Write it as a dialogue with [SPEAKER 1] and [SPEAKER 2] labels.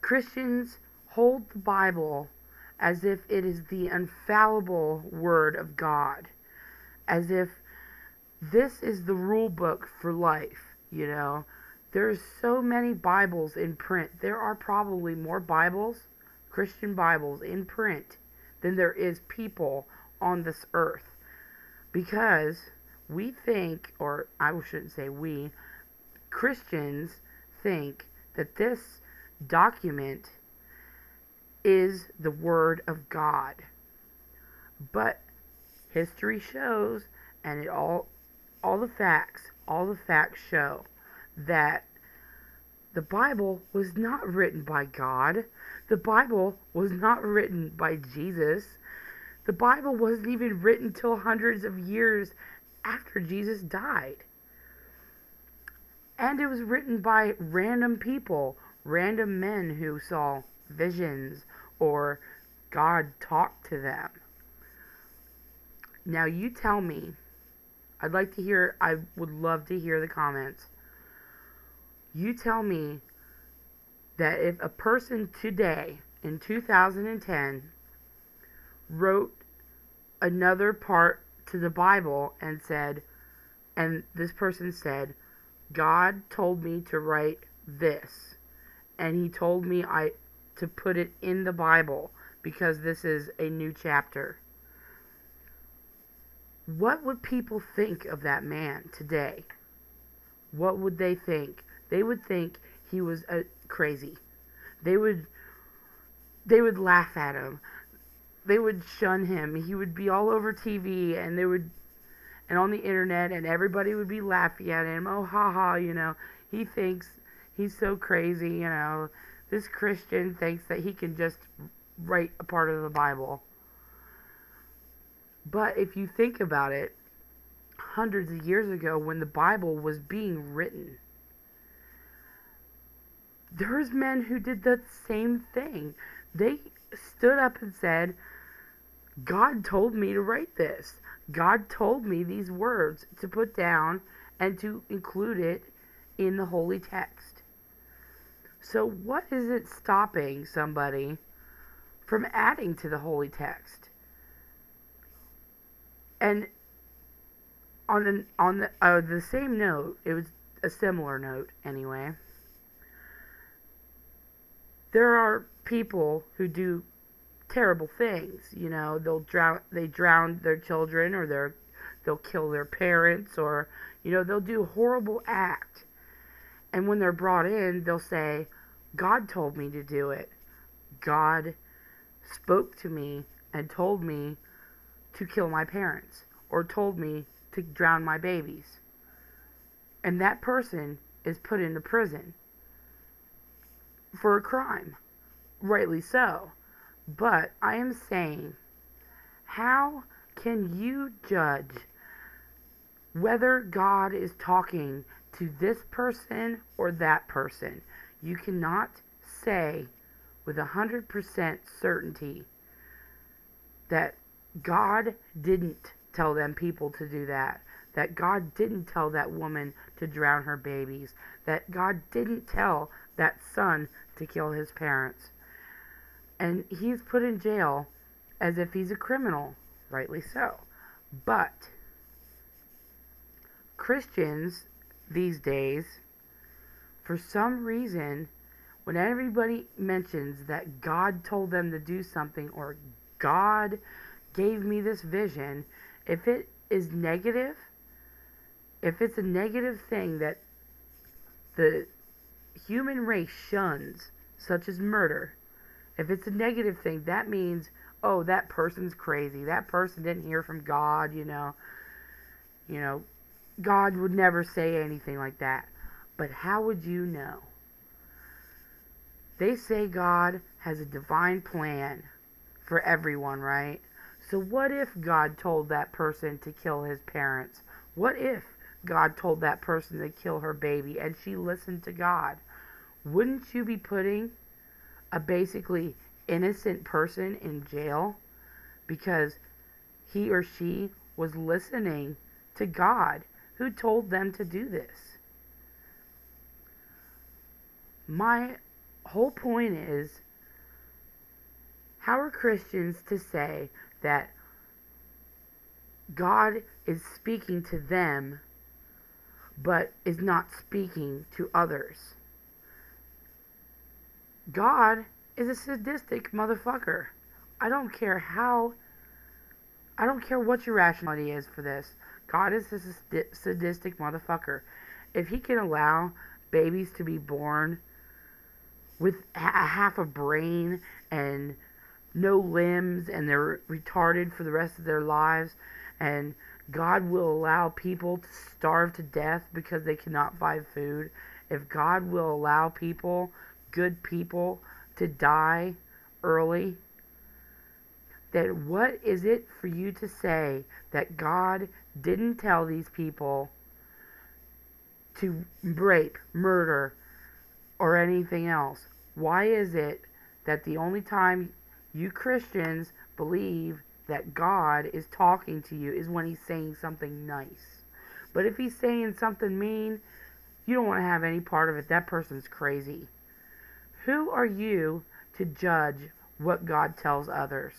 [SPEAKER 1] Christians hold the Bible as if it is the infallible Word of God, as if this is the rule book for life, you know. There's so many Bibles in print. There are probably more Bibles, Christian Bibles in print, than there is people on this earth. Because we think, or I shouldn't say we, Christians think that this document is the Word of God. But history shows, and all the facts show that the Bible was not written by God. The Bible was not written by Jesus. The Bible wasn't even written till hundreds of years after Jesus died. And it was written by random people, random men who saw visions or God talked to them. Now you tell me, I would love to hear the comments. You tell me that if a person today, in 2010, wrote another part to the Bible and this person said, God told me to write this, and he told me to put it in the Bible because this is a new chapter. What would people think of that man today? What would they think? They would think he was crazy. They would laugh at him. They would shun him. He would be all over TV and on the internet, and everybody would be laughing at him. Oh, haha, he thinks he's so crazy, This Christian thinks that he can just write a part of the Bible. But if you think about it, hundreds of years ago when the Bible was being written, there was men who did the same thing. They stood up and said, God told me to write this. God told me these words to put down and to include it in the holy text. So what is it stopping somebody from adding to the holy text? And on the same note, it was a similar note anyway. There are people who do terrible things. They drown their children, or they'll kill their parents, or they'll do a horrible act. And when they're brought in, they'll say, God told me to do it. God spoke to me and told me to kill my parents, or told me to drown my babies. And that person is put into prison for a crime. Rightly so. But I am saying, how can you judge whether God is talking to this person or that person? You cannot say with 100% certainty that God didn't tell them people to do that God didn't tell that woman to drown her babies, that God didn't tell that son to kill his parents. And he's put in jail as if he's a criminal, rightly so. But Christians these days, for some reason, when everybody mentions that God told them to do something, or God gave me this vision, if it is negative, if it's a negative thing that the human race shuns, such as murder, if it's a negative thing, that means, oh, that person's crazy. That person didn't hear from God, God would never say anything like that. But how would you know? They say God has a divine plan for everyone, right? So what if God told that person to kill his parents? What if God told that person to kill her baby and she listened to God? Wouldn't you be putting a basically innocent person in jail because he or she was listening to God, who told them to do this? My whole point is, how are Christians to say that God is speaking to them but is not speaking to others? God is a sadistic motherfucker. I don't care what your rationality is for this. God is a sadistic motherfucker. If he can allow babies to be born with half a brain and no limbs, and they're retarded for the rest of their lives, and God will allow people to starve to death because they cannot buy food, if God will allow people, good people, to die early, then what is it for you to say that God didn't tell these people to rape, murder, or anything else? Why is it that the only time you Christians believe that God is talking to you is when he's saying something nice? But if he's saying something mean, you don't want to have any part of it. That person's crazy. Who are you to judge what God tells others?